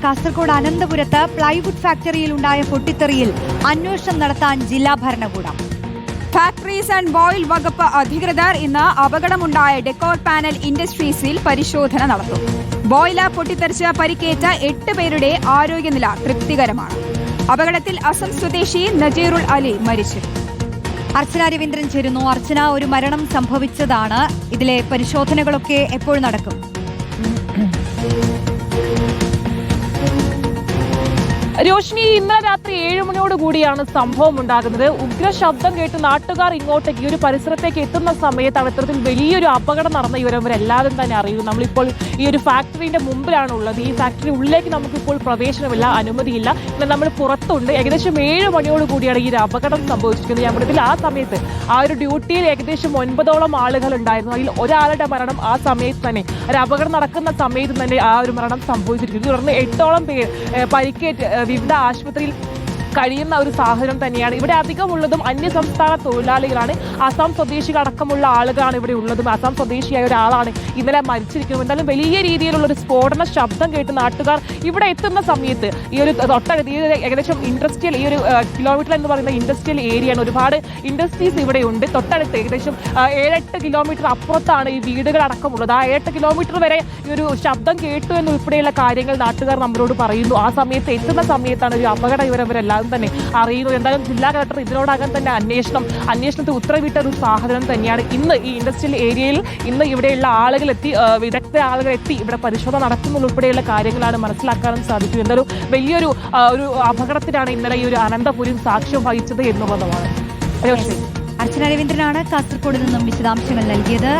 Kasaragod അനന്തപുരത്ത് plywood ഫാക്ടറിയിൽ ഉണ്ടായ പൊട്ടിത്തെറിയിൽ അന്വേഷണം നടത്താൻ ജില്ലാ ഭരണകൂടം. ഫാക്ടറീസ് ആൻഡ് ഓയിൽ വകുപ്പ് അധികൃതർ ഇന്ന് അപകടമുണ്ടായ ഡെക്കോർ പാനൽ ഇൻഡസ്ട്രീസിൽ പരിശോധന നടത്തും. ബോയിലർ പൊട്ടിത്തെറിച്ച് പരിക്കേറ്റ 8 പേരുടെ ആരോഗ്യനില തൃപ്തികരമാണ്. അപകടത്തിൽ അസം സ്വദേശി നജീറുൽ അലി മരിച്ചു. അർച്ചന രവീന്ദ്രൻ ചേരുന്നു. അർച്ചന, ഒരു മരണം സംഭവിച്ചതാണ്. ഇതിലെ പരിശോധനകളൊക്കെ എപ്പോൾ നടക്കും? രോഷിനി, ഇന്നലെ രാത്രി 7 മണിയോടുകൂടിയാണ് സംഭവം ഉണ്ടാകുന്നത്. ഉഗ്ര ശബ്ദം കേട്ട് നാട്ടുകാർ ഇങ്ങോട്ടേക്ക് ഈ ഒരു പരിസരത്തേക്ക് എത്തുന്ന സമയത്താണ് ഇത്തരത്തിൽ വലിയൊരു അപകടം നടന്ന ഇവരെല്ലാവരും തന്നെ അറിയുന്നു. നമ്മളിപ്പോൾ ഈ ഒരു ഫാക്ടറിന്റെ മുമ്പിലാണ് ഉള്ളത്. ഈ ഫാക്ടറി ഉള്ളിലേക്ക് നമുക്കിപ്പോൾ പ്രവേശനമില്ല, അനുമതിയില്ല. എന്നാൽ നമ്മൾ പുറത്തുണ്ട്. ഏകദേശം 7 മണിയോടുകൂടിയാണ് ഈ ഒരു അപകടം സംഭവിച്ചിരിക്കുന്നത്. നമ്മുടെ ആ സമയത്ത് ആ ഒരു ഡ്യൂട്ടിയിൽ ഏകദേശം 9ഓളം ആളുകൾ ഉണ്ടായിരുന്നു. അതിൽ ഒരാളുടെ മരണം ആ സമയത്ത് തന്നെ, ഒരു അപകടം നടക്കുന്ന സമയത്ത് തന്നെ ആ ഒരു മരണം സംഭവിച്ചിരിക്കുന്നു. തുടർന്ന് 8ഓളം പേർ പരിക്കേറ്റ് വിവിധ ആശുപത്രിയിൽ കഴിയുന്ന ഒരു സാഹചര്യം തന്നെയാണ്. ഇവിടെ അധികമുള്ളതും അന്യസംസ്ഥാന തൊഴിലാളികളാണ്. അസം സ്വദേശികളടക്കമുള്ള ആളുകളാണ് ഇവിടെ ഉള്ളതും. അസം സ്വദേശിയായ ഒരാളാണ് ഇന്നലെ മരിച്ചിരിക്കുന്നത്. എന്തായാലും വലിയ രീതിയിലുള്ള ഒരു സ്ഫോടന ശബ്ദം കേട്ട് നാട്ടുകാർ ഇവിടെ എത്തുന്ന സമയത്ത് ഈ ഒരു തൊട്ടടുത്ത് ഈ ഏകദേശം ഇൻഡസ്ട്രിയൽ, ഈ ഒരു കിലോമീറ്റർ എന്ന് പറയുന്ന ഇൻഡസ്ട്രിയൽ ഏരിയയാണ്. ഒരുപാട് ഇൻഡസ്ട്രീസ് ഇവിടെ ഉണ്ട്. തൊട്ടടുത്ത് ഏകദേശം 7-8 കിലോമീറ്റർ അപ്പുറത്താണ് ഈ വീടുകൾ അടക്കമുള്ളത്. ആ 7-8 കിലോമീറ്റർ വരെ ഈ ഒരു ശബ്ദം കേട്ടു എന്നുൾപ്പെടെയുള്ള കാര്യങ്ങൾ നാട്ടുകാർ നമ്മളോട് പറയുന്നു. ആ സമയത്ത് എത്തുന്ന സമയത്താണ് ഒരു അപകട വിവരവരെല്ലാം തന്നെ അറിയുന്നു. എന്തായാലും ജില്ലാ കളക്ടർ ഇതിനോടകം തന്നെ അന്വേഷണത്തിൽ ഉത്തരവിട്ട ഒരു സാഹചര്യം തന്നെയാണ്. ഇന്ന് ഈ ഇൻഡസ്ട്രിയൽ ഏരിയയിൽ ഇന്ന് ഇവിടെയുള്ള ആളുകൾ എത്തി, വിദഗ്ധ ആളുകൾ എത്തി ഇവിടെ പരിശോധന നടത്തുന്നതുൾപ്പെടെയുള്ള കാര്യങ്ങളാണ് മനസ്സിലാക്കാനും സാധിക്കും. എന്തായാലും വലിയൊരു ഒരു അപകടത്തിനാണ് ഇന്നലെ ഈ ഒരു അനന്തപുരം സാക്ഷ്യം വഹിച്ചത് എന്നുള്ളതാണ്. അർച്ചന രവീന്ദ്രനാണ് കാസർഗോഡ് നിന്നും വിശദാംശങ്ങൾ നൽകിയത്.